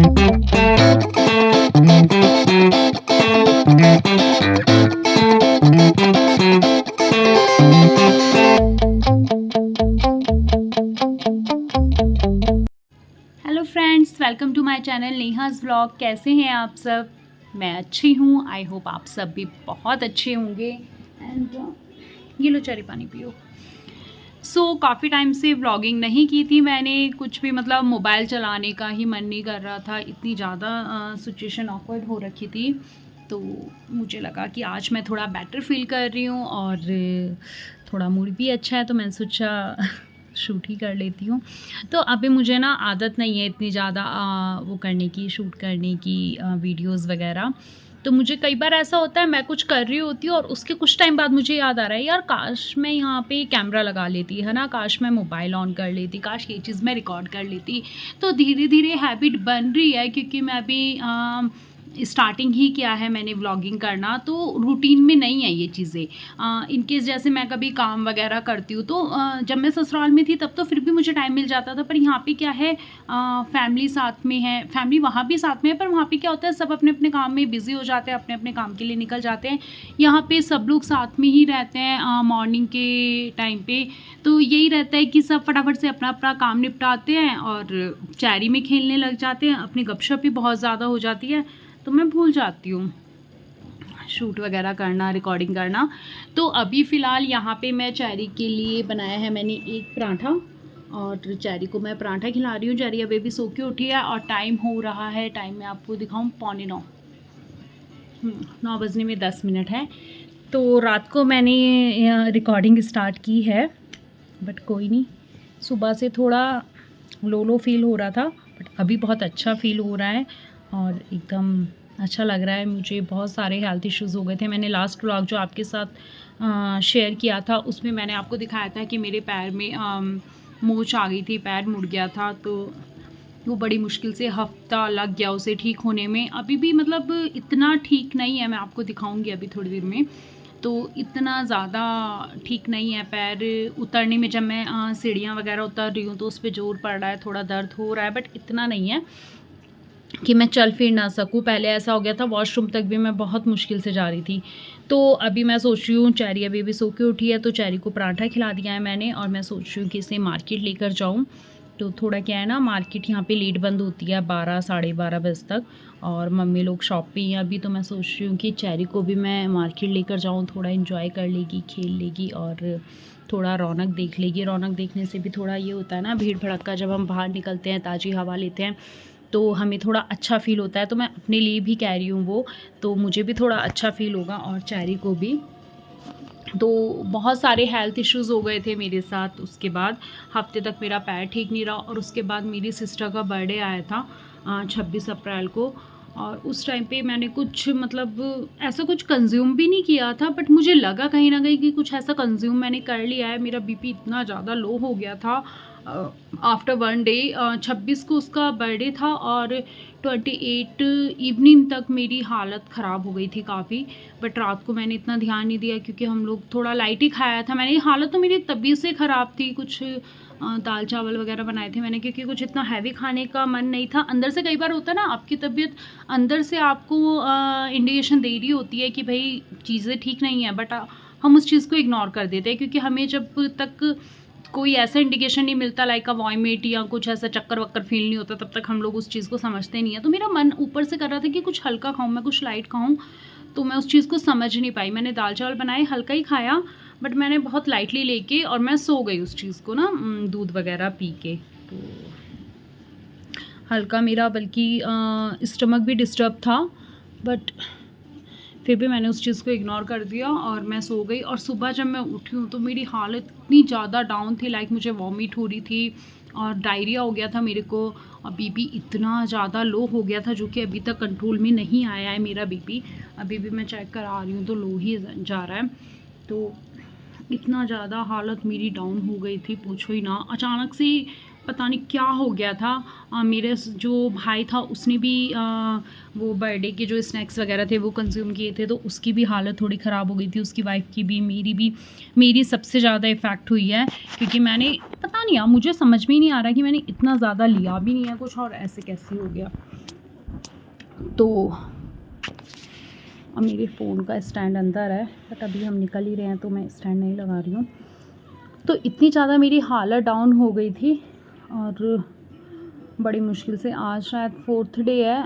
Hello friends, welcome to my channel Neha's vlog. कैसे हैं आप सब? मैं अच्छी हूँ। आई होप आप सब भी बहुत अच्छे होंगे। एंड ये लो चेरी पानी पियो। काफ़ी टाइम से व्लॉगिंग नहीं की थी मैंने। कुछ भी मतलब मोबाइल चलाने का ही मन नहीं कर रहा था, इतनी ज़्यादा सिचुएशन ऑकवर्ड हो रखी थी। तो मुझे लगा कि आज मैं थोड़ा बेटर फील कर रही हूँ और थोड़ा मूड भी अच्छा है, तो मैंने सोचा शूट ही कर लेती हूँ। तो अभी मुझे ना आदत नहीं है इतनी ज़्यादा वो करने की, शूट करने की, वीडियोज़ वगैरह। तो मुझे कई बार ऐसा होता है मैं कुछ कर रही होती हूँ और उसके कुछ टाइम बाद मुझे याद आ रहा है, यार काश मैं यहाँ पे कैमरा लगा लेती, है ना, काश मैं मोबाइल ऑन कर लेती, काश ये चीज़ मैं रिकॉर्ड कर लेती। तो धीरे धीरे हैबिट बन रही है, क्योंकि मैं अभी स्टार्टिंग ही किया है मैंने व्लॉगिंग करना, तो रूटीन में नहीं है ये चीज़ें। इनकेस जैसे मैं कभी काम वगैरह करती हूँ तो जब मैं ससुराल में थी तब तो फिर भी मुझे टाइम मिल जाता था, पर यहाँ पे क्या है, फैमिली साथ में है, फैमिली वहाँ भी साथ में है, पर वहाँ पे क्या होता है, सब अपने अपने काम में बिज़ी हो जाते हैं, अपने अपने काम के लिए निकल जाते हैं। यहाँ पे सब लोग साथ में ही रहते हैं मॉर्निंग के टाइम पे। तो यही रहता है कि सब फटाफट से अपना अपना काम निपटाते हैं और चैरी में खेलने लग जाते हैं। अपनी गपशप भी बहुत ज़्यादा हो जाती है, तो मैं भूल जाती हूँ शूट वगैरह करना, रिकॉर्डिंग करना। तो अभी फ़िलहाल यहाँ पे मैं चैरी के लिए बनाया है मैंने एक पराठा, और चैरी को मैं पराठा खिला रही हूँ। चैरी अभी भी सो के उठी है और टाइम हो रहा है, टाइम मैं आपको दिखाऊँ 8:45, 9 बजने में 10 मिनट है। तो रात को मैंने रिकॉर्डिंग स्टार्ट की है, बट कोई नहीं, सुबह से थोड़ा लो फील हो रहा था, बट अभी बहुत अच्छा फील हो रहा है और एकदम अच्छा लग रहा है। मुझे बहुत सारे हेल्थ इश्यूज़ हो गए थे। मैंने लास्ट व्लॉग जो आपके साथ शेयर किया था उसमें मैंने आपको दिखाया था कि मेरे पैर में मोच आ गई थी, पैर मुड़ गया था, तो वो बड़ी मुश्किल से हफ्ता लग गया उसे ठीक होने में। अभी भी मतलब इतना ठीक नहीं है, मैं आपको दिखाऊंगी अभी थोड़ी देर में। तो इतना ज़्यादा ठीक नहीं है पैर। उतरने में जब मैं सीढ़ियाँ वगैरह उतर रही हूँ तो उस पर ज़ोर पड़ रहा है, थोड़ा दर्द हो रहा है, बट इतना नहीं है कि मैं चल फिर ना सकूँ। पहले ऐसा हो गया था, वॉशरूम तक भी मैं बहुत मुश्किल से जा रही थी। तो अभी मैं सोच रही हूँ, चैरी अभी भी सो के उठी है, तो चैरी को पराठा खिला दिया है मैंने, और मैं सोच रही हूँ कि इसे मार्केट लेकर जाऊँ। तो थोड़ा क्या है ना, मार्केट यहाँ पे लेट बंद होती है 12 साढ़े 12 बजे तक, और मम्मी लोग शॉप पे ही हैं अभी। तो मैं सोच रही हूँ कि चैरी को भी मैं मार्केट लेकर जाऊँ, थोड़ा इन्जॉय कर लेगी, खेल लेगी और थोड़ा रौनक देख लेगी। रौनक देखने से भी थोड़ा ये होता है ना, भीड़ भड़क्का, जब हम बाहर निकलते हैं, ताज़ी हवा लेते हैं, तो हमें थोड़ा अच्छा फ़ील होता है। तो मैं अपने लिए भी कह रही हूँ वो, तो मुझे भी थोड़ा अच्छा फ़ील होगा और चैरी को भी। तो बहुत सारे हेल्थ इश्यूज़ हो गए थे मेरे साथ। उसके बाद हफ्ते तक मेरा पैर ठीक नहीं रहा, और उसके बाद मेरी सिस्टर का बर्थडे आया था 26 अप्रैल को, और उस टाइम पे मैंने कुछ मतलब ऐसा कुछ कंज्यूम भी नहीं किया था, बट मुझे लगा कहीं ना कहीं कि कुछ ऐसा कंज्यूम मैंने कर लिया है। मेरा बीपी इतना ज़्यादा लो हो गया था आफ्टर 1 डे। 26 को उसका बर्थडे था और 28 इवनिंग तक मेरी हालत ख़राब हो गई थी काफ़ी। बट रात को मैंने इतना ध्यान नहीं दिया, क्योंकि हम लोग थोड़ा लाइट ही खाया था मैंने। हालत तो मेरी तबीयत से ख़राब थी, कुछ दाल चावल वगैरह बनाए थे मैंने, क्योंकि कुछ इतना हैवी खाने का मन नहीं था। अंदर से कई बार होता है ना, आपकी तबीयत अंदर से आपको इंडिकेशन दे रही होती है कि भाई चीज़ें ठीक नहीं है, बट हम उस चीज़ को इग्नोर कर देते हैं, क्योंकि हमें जब तक कोई ऐसा इंडिकेशन नहीं मिलता, लाइक अ वॉमिट या कुछ ऐसा चक्कर वक्कर फील नहीं होता, तब तक हम लोग उस चीज़ को समझते नहीं है। तो मेरा मन ऊपर से कर रहा था कि कुछ हल्का खाऊं, मैं कुछ लाइट खाऊं, तो मैं उस चीज़ को समझ नहीं पाई। मैंने दाल चावल बनाए, हल्का ही खाया, बट मैंने बहुत लाइटली लेके, और मैं सो गई उस चीज़ को ना, दूध वगैरह पी के। तो हल्का मेरा बल्कि स्टमक भी डिस्टर्ब था, बट फिर भी मैंने उस चीज़ को इग्नोर कर दिया और मैं सो गई। और सुबह जब मैं उठी हूँ तो मेरी हालत इतनी ज़्यादा डाउन थी, लाइक मुझे वॉमिट हो रही थी और डायरिया हो गया था मेरे को, और बीपी इतना ज़्यादा लो हो गया था, जो कि अभी तक कंट्रोल में नहीं आया है मेरा बीपी। अभी भी मैं चेक करा रही हूँ तो लो ही जा रहा है। तो इतना ज़्यादा हालत मेरी डाउन हो गई थी, पूछो ही ना। अचानक से पता नहीं क्या हो गया था। मेरे जो भाई था उसने भी वो बर्थडे के जो स्नैक्स वगैरह थे वो कंज्यूम किए थे, तो उसकी भी हालत थोड़ी ख़राब हो गई थी, उसकी वाइफ की भी, मेरी भी। मेरी सबसे ज़्यादा इफ़ेक्ट हुई है, क्योंकि मैंने पता नहीं यार, मुझे समझ में ही नहीं आ रहा कि मैंने इतना ज़्यादा लिया भी नहीं है कुछ, और ऐसे कैसे हो गया। तो अब मेरे फ़ोन का स्टैंड अंदर है, बट अभी हम निकल ही रहे हैं तो मैं स्टैंड नहीं लगा रही हूँ। तो इतनी ज़्यादा मेरी हालत डाउन हो गई थी और बड़ी मुश्किल से, आज शायद 4th डे है,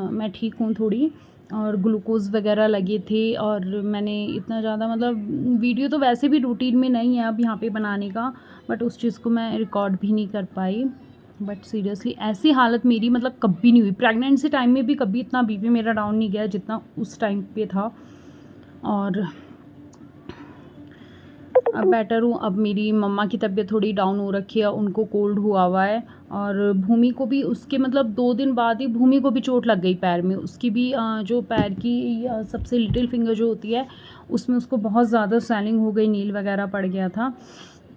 मैं ठीक हूँ थोड़ी, और ग्लूकोज़ वगैरह लगे थे। और मैंने इतना ज़्यादा, मतलब वीडियो तो वैसे भी रूटीन में नहीं है अब यहाँ पे बनाने का, बट उस चीज़ को मैं रिकॉर्ड भी नहीं कर पाई। बट सीरियसली ऐसी हालत मेरी मतलब कभी नहीं हुई। प्रेगनेंसी टाइम में भी कभी इतना बीपी मेरा डाउन नहीं गया जितना उस टाइम पे था। और अब बेटर हूँ। अब मेरी मम्मा की तबीयत थोड़ी डाउन हो रखी है, उनको कोल्ड हुआ है। और भूमि को भी उसके मतलब 2 दिन बाद ही भूमि को भी चोट लग गई पैर में। उसकी भी जो पैर की सबसे लिटिल फिंगर जो होती है उसमें उसको बहुत ज़्यादा स्वेलिंग हो गई, नील वगैरह पड़ गया था।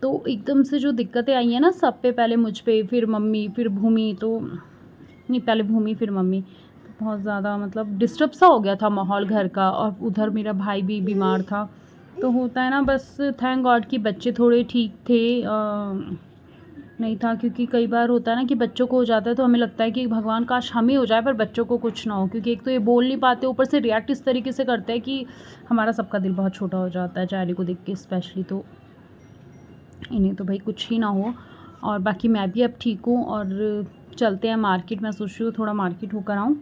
तो एकदम से जो दिक्कतें आई हैं ना सब पे, पहले मुझ पे, फिर मम्मी, फिर भूमि, तो नहीं पहले भूमि फिर मम्मी, तो बहुत ज़्यादा मतलब डिस्टर्ब सा हो गया था माहौल घर का। और उधर मेरा भाई भी बीमार था। तो होता है ना, बस थैंक गॉड कि बच्चे थोड़े ठीक थे, नहीं था, क्योंकि कई बार होता है ना कि बच्चों को हो जाता है तो हमें लगता है कि भगवान काश हमें हो जाए पर बच्चों को कुछ ना हो, क्योंकि एक तो ये बोल नहीं पाते, ऊपर से रिएक्ट इस तरीके से करते हैं कि हमारा सबका दिल बहुत छोटा हो जाता है, चायली को देख के स्पेशली। तो इन्हें तो भाई कुछ ही ना हो। और बाकी मैं भी अब ठीक हूँ और चलते हैं मार्केट। मैं सोच रही हूँ थोड़ा मार्केट होकर आऊँ।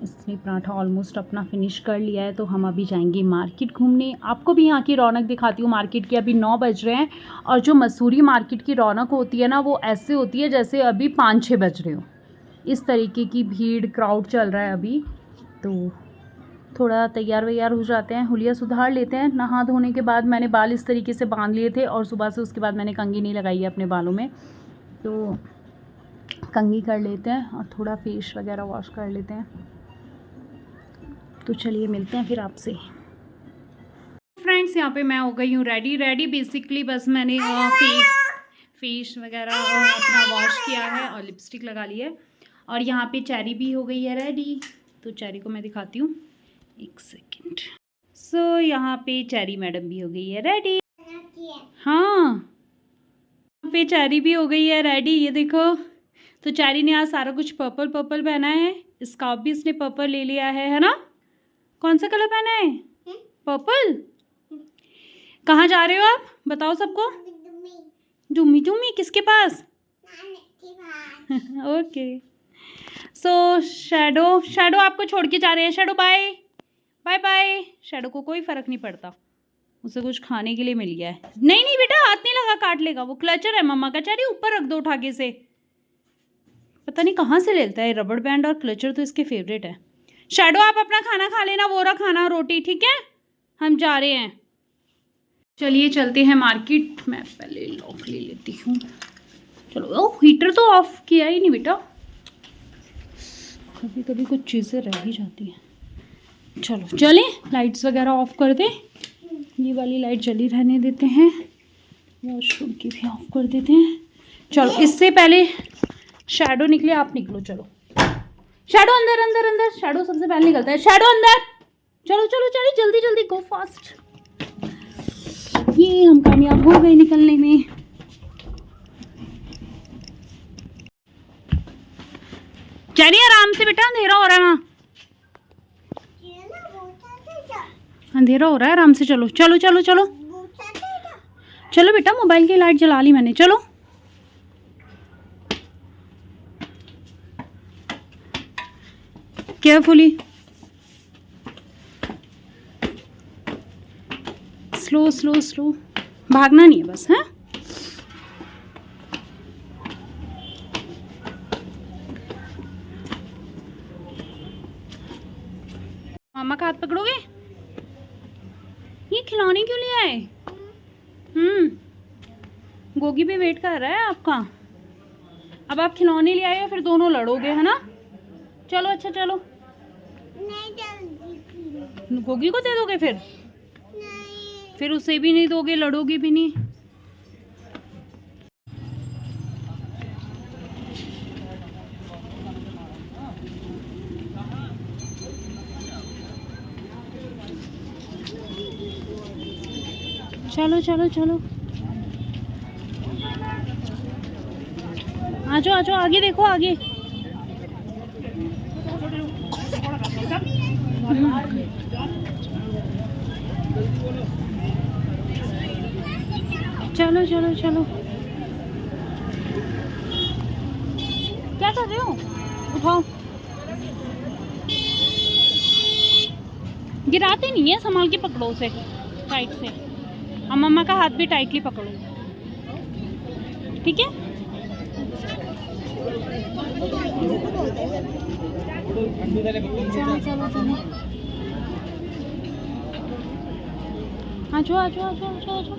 इसने पराठा ऑलमोस्ट अपना फिनिश कर लिया है, तो हम अभी जाएंगे मार्केट घूमने। आपको भी यहाँ की रौनक दिखाती हूँ मार्केट की। अभी 9 बज रहे हैं और जो मसूरी मार्केट की रौनक होती है ना, वो ऐसे होती है जैसे अभी 5-6 बज रहे हो। इस तरीके की भीड़, क्राउड चल रहा है अभी। तो थोड़ा तैयार वैयार हो जाते हैं, हुलिया सुधार लेते हैं। नहा धोने के बाद मैंने बाल इस तरीके से बांध लिए थे और सुबह से उसके बाद मैंने कंघी नहीं लगाई है अपने बालों में, तो कंघी कर लेते हैं और थोड़ा फेस वगैरह वॉश कर लेते हैं। तो चलिए मिलते हैं फिर आपसे। फ्रेंड्स यहाँ पे मैं हो गई हूँ रेडी बेसिकली। बस मैंने फेस वगैरह अपना वॉश किया है और लिपस्टिक लगा ली है। और यहाँ पे चेरी भी हो गई है रेडी। तो चेरी को मैं दिखाती हूँ, एक सेकेंड। सो यहाँ पे चेरी मैडम भी हो गई है रेडी। हाँ, यहाँ पे चेरी भी हो गई है रेडी, ये देखो। तो चेरी ने आज सारा कुछ पर्पल पर्पल पहना है। स्कार्फ भी इसने पर्पल ले लिया है ना? कौन सा कलर पहना है? पर्पल। कहाँ जा रहे हो आप, बताओ सबको। डूमी डूमी किसके पास? ओके। सो शैडो आपको छोड़ के जा रहे हैं। Shadow bye bye bye. Shadow को कोई फ़र्क नहीं पड़ता, उसे कुछ खाने के लिए मिल गया है। नहीं नहीं बेटा, हाथ नहीं लगा, काट लेगा। वो क्लचर है मम्मा का, चलिए ऊपर रख दो उठा के से। पता नहीं कहाँ से लेता है, रबड़ बैंड और क्लचर तो इसके फेवरेट है। शैडो आप अपना खाना खा लेना, वो रहा खाना, रोटी, ठीक है? हम जा रहे हैं। चलिए चलते हैं मार्केट। मैं पहले लॉक ले लेती हूँ। चलो। ओह, हीटर तो ऑफ किया ही नहीं बेटा, कभी कभी कुछ चीज़ें रह ही जाती हैं। चलो चलें, लाइट्स वगैरह ऑफ कर दें। ये वाली लाइट जली रहने देते हैं, वॉशरूम की भी ऑफ कर देते हैं। चलो, इससे पहले शैडो निकले, आप निकलो। चलो शैडो अंदर अंदर अंदर। शैडो सबसे पहले निकलता है। शैडो अंदर, चलो चलो चलो, जल्दी जल्दी, गो फास्ट। ये हम कामयाब हो गए निकलने में। चलिए आराम से बेटा, अंधेरा हो रहा है। अंधेरा हो रहा है, आराम से चलो चलो चलो चलो चलो बेटा। मोबाइल की लाइट जला ली मैंने, चलो। केयरफुली, स्लो स्लो स्लो, भागना नहीं है बस। हैं, मामा का हाथ पकड़ोगे? ये खिलौने क्यों ले आए? गोगी भी वेट कर रहा है आपका। अब आप खिलौने ले आए हो, फिर दोनों लड़ोगे, है ना? चलो अच्छा चलो। गोगी को दे दोगे फिर? फिर उसे भी नहीं दोगे, लड़ोगे भी नहीं। चलो चलो चलो, आ जाओ आगे देखो, आगे। चलो चलो चलो, क्या कर रहे हो? उठाओ, गिराते नहीं है, संभाल के पकड़ो उसे टाइट से। और मम्मा का हाथ भी टाइटली पकड़ो, ठीक है? चलो चलो चलो, आजो आजो आजो आजो आजो।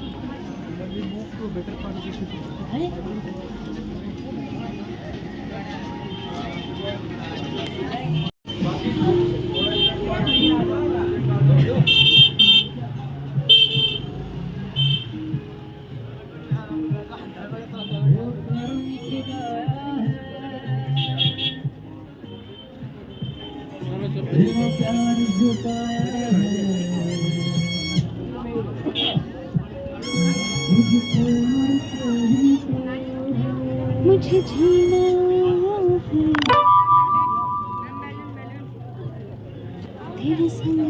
मुझे जीना है तेरे संग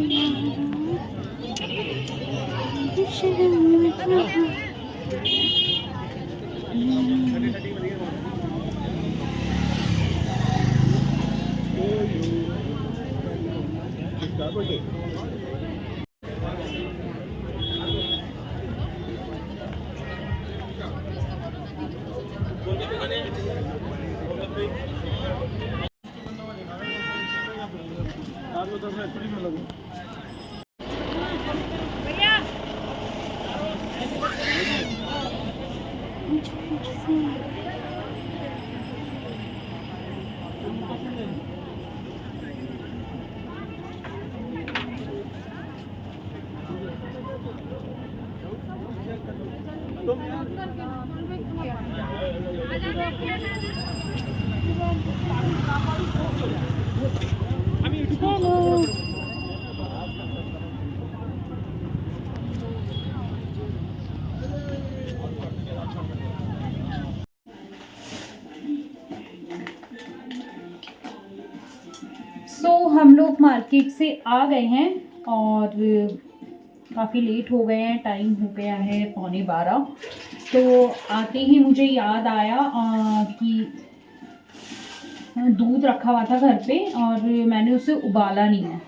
हम लोग मार्केट से आ गए हैं और काफ़ी लेट हो गए हैं, टाइम हो गया है 11:15। तो आते ही मुझे याद आया कि दूध रखा हुआ था घर पे और मैंने उसे उबाला नहीं है।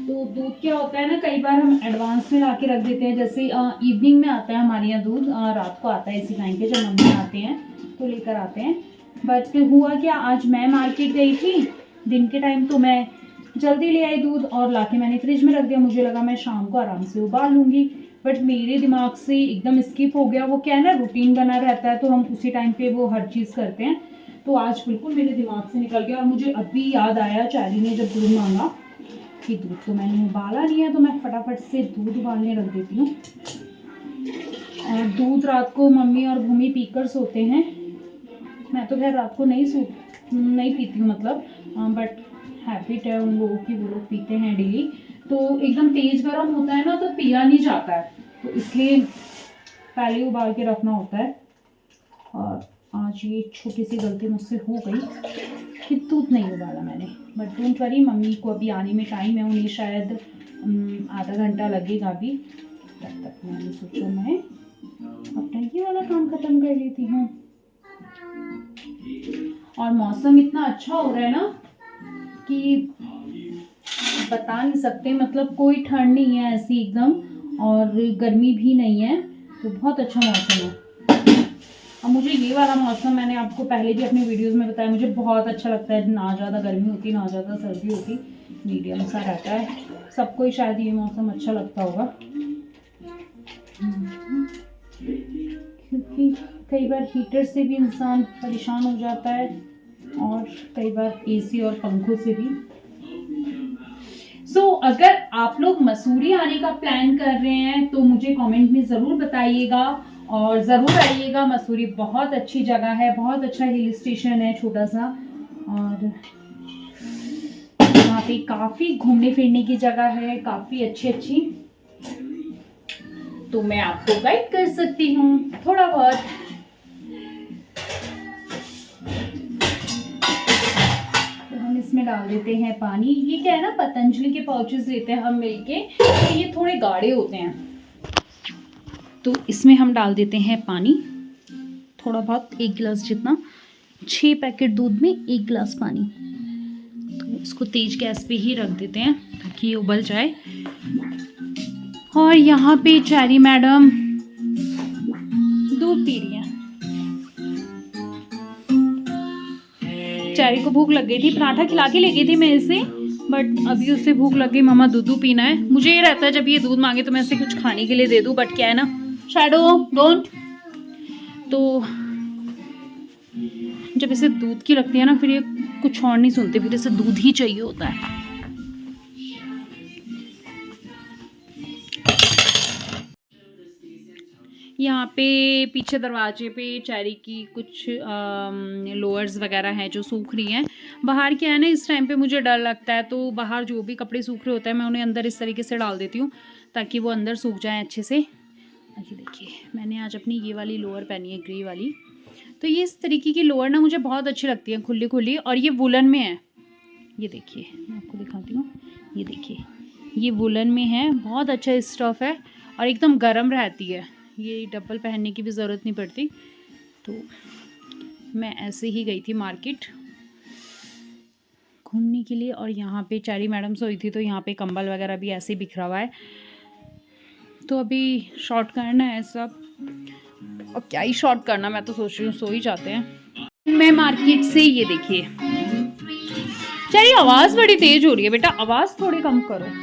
तो दूध क्या होता है ना, कई बार हम एडवांस में ला के रख देते हैं, जैसे इवनिंग में आता है हमारे यहाँ दूध, रात को आता है इसी टाइम पे, जब मम्मी आते हैं तो लेकर आते हैं। बट हुआ क्या, आज मैं मार्केट गई थी दिन के टाइम, तो मैं जल्दी ले आई दूध और लाके मैंने फ्रिज में रख दिया। मुझे लगा मैं शाम को आराम से उबाल लूँगी, बट मेरे दिमाग से एकदम स्किप हो गया। वो क्या है ना, रूटीन बना रहता है तो हम उसी टाइम पे वो हर चीज़ करते हैं। तो आज बिल्कुल मेरे दिमाग से निकल गया और मुझे अभी याद आया चारी ने जब दूध मांगा कि दूध तो मैंने उबाला नहीं है, तो मैं फटाफट से दूध उबालने रख देती हूँ। और दूध रात को मम्मी और भूमि पीकर सोते हैं। मैं तो खैर रात को नहीं पीती हूँ, मतलब बट हैबिट है उन लोगों की, वो लोग पीते हैं डेली। तो एकदम तेज़ गर्म होता है ना तो पिया नहीं जाता है, तो इसलिए पहले उबाल के रखना होता है। और आज ये छोटी सी गलती मुझसे हो गई कि दूध नहीं उबाला मैंने, बट डोंट वरी, मम्मी को अभी आने में टाइम है, उन्हें शायद आधा घंटा लगेगा अभी। तब तक मैंने सोचा मैं अपना ये वाला काम ख़त्म कर लेती हूँ। और मौसम इतना अच्छा हो रहा है ना कि बता नहीं सकते, मतलब कोई ठंड नहीं है ऐसी एकदम, और गर्मी भी नहीं है, तो बहुत अच्छा मौसम है। और मुझे ये वाला मौसम, मैंने आपको पहले भी अपने वीडियोस में बताया, मुझे बहुत अच्छा लगता है। ना ज़्यादा गर्मी होती ना ज़्यादा सर्दी होती, मीडियम सा रहता है। सबको ही शायद ये मौसम अच्छा लगता होगा, क्योंकि कई बार हीटर से भी इंसान परेशान हो जाता है और कई बार एसी और पंखों से भी। अगर आप लोग मसूरी आने का प्लान कर रहे हैं तो मुझे कमेंट में ज़रूर बताइएगा और ज़रूर आइएगा। मसूरी बहुत अच्छी जगह है, बहुत अच्छा हिल स्टेशन है छोटा सा, और वहाँ पे काफ़ी घूमने फिरने की जगह है, काफ़ी अच्छी। तो मैं आपको गाइड कर सकती हूँ थोड़ा बहुत। तो हम इसमें इसमें डाल देते हैं पानी। ये क्या है ना, पतंजलि के पाउचेस लेते हैं हम मिलके, तो ये थोड़े गाढ़े होते हैं। तो इसमें हम डाल देते हैं पानी थोड़ा बहुत, 1 गिलास जितना। 6 पैकेट दूध में 1 गिलास पानी। तो इसको तेज गैस पे ही रख देते हैं ताकि ये उबल जाए। और यहाँ पे चेरी मैडम दूध पी रही हैं। चेरी को भूख लग गई थी, पराठा खिला के ले गई थी मैं इसे, बट अभी उसे भूख लग गई, मम्मा दूध पीना है। मुझे ये रहता है जब ये दूध मांगे तो मैं इसे कुछ खाने के लिए दे दूं, बट क्या है ना, शैडो डोंट, तो जब इसे दूध की लगती है ना, फिर ये कुछ और नहीं सुनते, फिर इसे दूध ही चाहिए होता है। यहाँ पे पीछे दरवाजे पे चेरी की कुछ लोअर्स वगैरह हैं जो सूख रही हैं। बाहर क्या है ना, इस टाइम पे मुझे डर लगता है, तो बाहर जो भी कपड़े सूख रहे होते हैं मैं उन्हें अंदर इस तरीके से डाल देती हूँ ताकि वो अंदर सूख जाएं अच्छे से। ये देखिए, मैंने आज अपनी ये वाली लोअर पहनी है, ग्रे वाली। तो ये इस तरीके की लोअर ना मुझे बहुत अच्छी लगती है, खुली खुली, और ये वुलन में है। ये देखिए, मैं आपको दिखाती हूँ, ये देखिए, ये वुलन में है, बहुत अच्छा स्टफ़ है और एकदम गर्म रहती है। ये डबल पहनने की भी ज़रूरत नहीं पड़ती। तो मैं ऐसे ही गई थी मार्केट घूमने के लिए, और यहाँ पे चेरी मैडम सोई थी तो यहाँ पे कंबल वगैरह भी ऐसे ही बिखरा हुआ है। तो अभी शॉर्ट करना है सब, और क्या ही शॉर्ट करना, मैं तो सोच रही हूँ सो ही जाते हैं। मैं मार्केट से, ये देखिए चेरी, आवाज़ बड़ी तेज हो रही है बेटा, आवाज़ थोड़ी कम करो।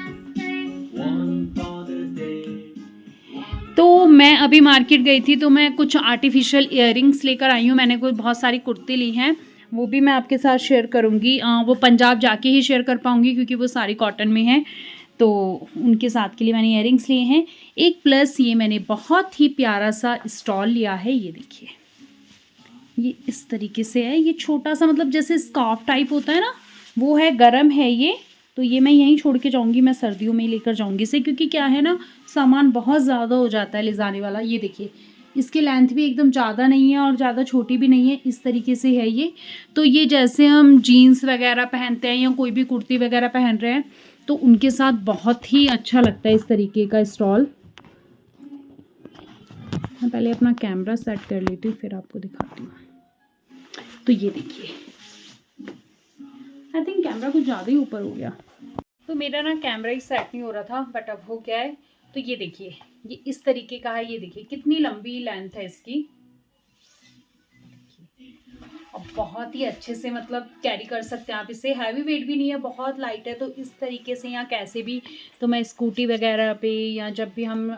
तो मैं अभी मार्केट गई थी तो मैं कुछ आर्टिफिशियल इयररिंग्स लेकर आई हूँ। मैंने कोई बहुत सारी कुर्ती ली हैं, वो भी मैं आपके साथ शेयर करूँगी। वो पंजाब जाके ही शेयर कर पाऊँगी क्योंकि वो सारी कॉटन में है, तो उनके साथ के लिए मैंने इयररिंग्स लिए हैं। एक प्लस ये मैंने बहुत ही प्यारा सा स्टॉल लिया है, ये देखिए, ये इस तरीके से है। ये छोटा सा, मतलब जैसे स्कार्फ टाइप होता है ना, वो है, गरम है ये। तो ये मैं यहीं छोड़ के जाऊंगी, मैं सर्दियों में ही लेकर जाऊंगी इसे, क्योंकि क्या है ना, सामान बहुत ज़्यादा हो जाता है ले जाने वाला। ये देखिए, इसकी लेंथ भी एकदम ज़्यादा नहीं है और ज़्यादा छोटी भी नहीं है, इस तरीके से है ये। तो ये जैसे हम जीन्स वगैरह पहनते हैं या कोई भी कुर्ती वगैरह पहन रहे हैं तो उनके साथ बहुत ही अच्छा लगता है इस तरीके का स्टॉल। मैं पहले अपना कैमरा सेट कर लेती हूँ फिर आपको दिखाती हूँ। तो ये देखिए, आई थिंक कैमरा कुछ ज़्यादा ही ऊपर हो गया, तो मेरा ना कैमरा ही सेट नहीं हो रहा था, बट अब हो गया है। तो ये देखिए, ये इस तरीके का है, ये देखिए कितनी लंबी लेंथ है इसकी, और बहुत ही अच्छे से मतलब कैरी कर सकते हैं आप इसे। हैवी वेट भी नहीं है, बहुत लाइट है। तो इस तरीके से या कैसे भी, तो मैं स्कूटी वगैरह पे या जब भी हम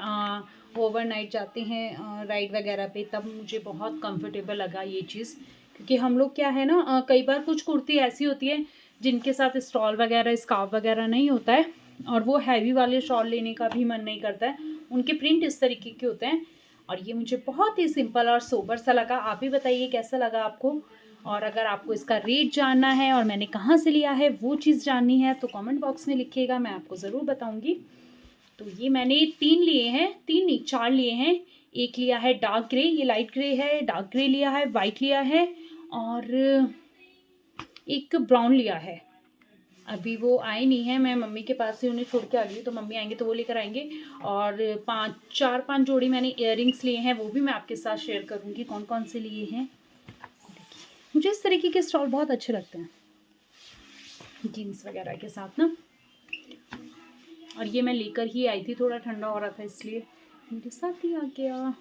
ओवरनाइट जाते हैं राइड वगैरह पे, तब मुझे बहुत कंफर्टेबल लगा ये चीज़। क्योंकि हम लोग क्या है ना, कई बार कुछ कुर्ती ऐसी होती है जिनके साथ स्टॉल वगैरह, स्कार्फ वगैरह नहीं होता है, और वो हैवी वाले शॉल लेने का भी मन नहीं करता है, उनके प्रिंट इस तरीके के होते हैं। और ये मुझे बहुत ही सिंपल और सोबर सा लगा। आप भी बताइए कैसा लगा आपको, और अगर आपको इसका रेट जानना है और मैंने कहाँ से लिया है वो चीज़ जाननी है तो कमेंट बॉक्स में लिखिएगा, मैं आपको ज़रूर बताऊँगी। तो ये मैंने 3 लिए हैं, 3 नहीं 4 लिए हैं। एक लिया है डार्क ग्रे, ये लाइट ग्रे है, डार्क ग्रे लिया है, वाइट लिया है, और एक ब्राउन लिया है। अभी वो आए नहीं है, मैं मम्मी के पास से उन्हें छोड़ के आ गई, तो मम्मी आएंगे तो वो लेकर आएंगे। और 4-5 जोड़ी मैंने इयररिंग्स लिए हैं, वो भी मैं आपके साथ शेयर करूँगी कौन कौन से लिए हैं। मुझे इस तरीके के स्टॉल बहुत अच्छे लगते हैं जीन्स वगैरह के साथ ना। और ये मैं लेकर ही आई थी, थोड़ा ठंडा हो रहा था इसलिए मेरे साथ ही आ गया।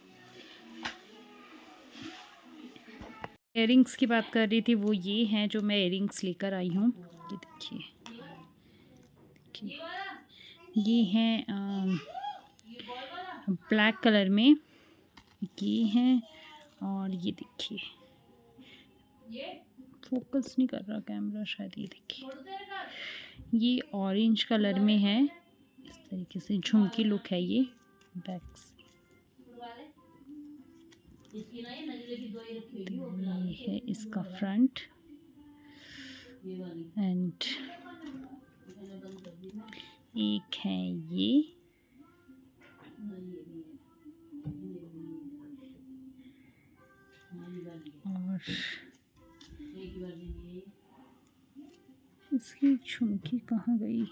इयररिंग्स की बात कर रही थी, वो ये हैं जो मैं इयररिंग्स लेकर आई हूँ। ये देखिए, ये हैं ब्लैक कलर में, ये हैं, और ये देखिए, फोकस नहीं कर रहा कैमरा शायद, ये देखिए ये ऑरेंज कलर में है, इस तरीके से झुमकी लुक है ये बैक से। ये है इसका फ्रंट, एंड एक है ये, और इसकी झुमकी कहाँ गई?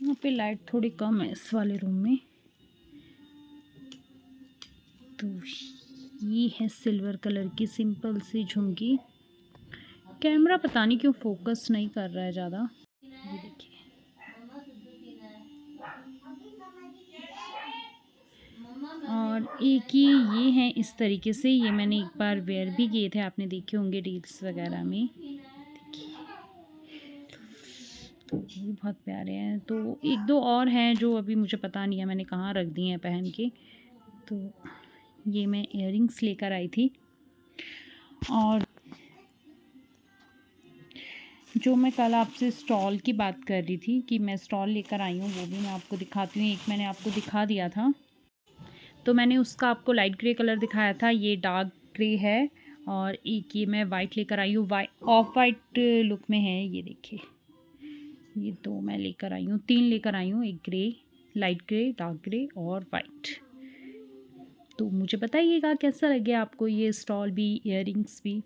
यहाँ पे लाइट थोड़ी कम है इस वाले रूम में। तो ये है सिल्वर कलर की सिंपल सी झुमकी। कैमरा पता नहीं क्यों फोकस नहीं कर रहा है ज़्यादा। ये देखिए, और एक ये हैं इस तरीके से। ये मैंने एक बार वेयर भी किए थे, आपने देखे होंगे रील्स वगैरह में। तो ये भी बहुत प्यारे हैं। तो एक दो और हैं जो अभी मुझे पता नहीं है मैंने कहाँ रख दिए हैं पहन के। तो ये मैं इयररिंग्स लेकर आई थी। और जो मैं कल आपसे स्टॉल की बात कर रही थी कि मैं स्टॉल लेकर आई हूँ, वो भी मैं आपको दिखाती हूँ। एक मैंने आपको दिखा दिया था, तो मैंने उसका आपको लाइट ग्रे कलर दिखाया था, ये डार्क ग्रे है। और एक ये मैं वाइट लेकर आई हूँ, ऑफ वाइट लुक में है। ये देखिए, ये दो मैं लेकर आई हूँ, 3 लेकर आई हूँ। एक grey, light grey, dark grey और वाइट। तो मुझे बताइएगा कैसा लगे आपको ये स्टॉल भी, इयररिंग्स भी।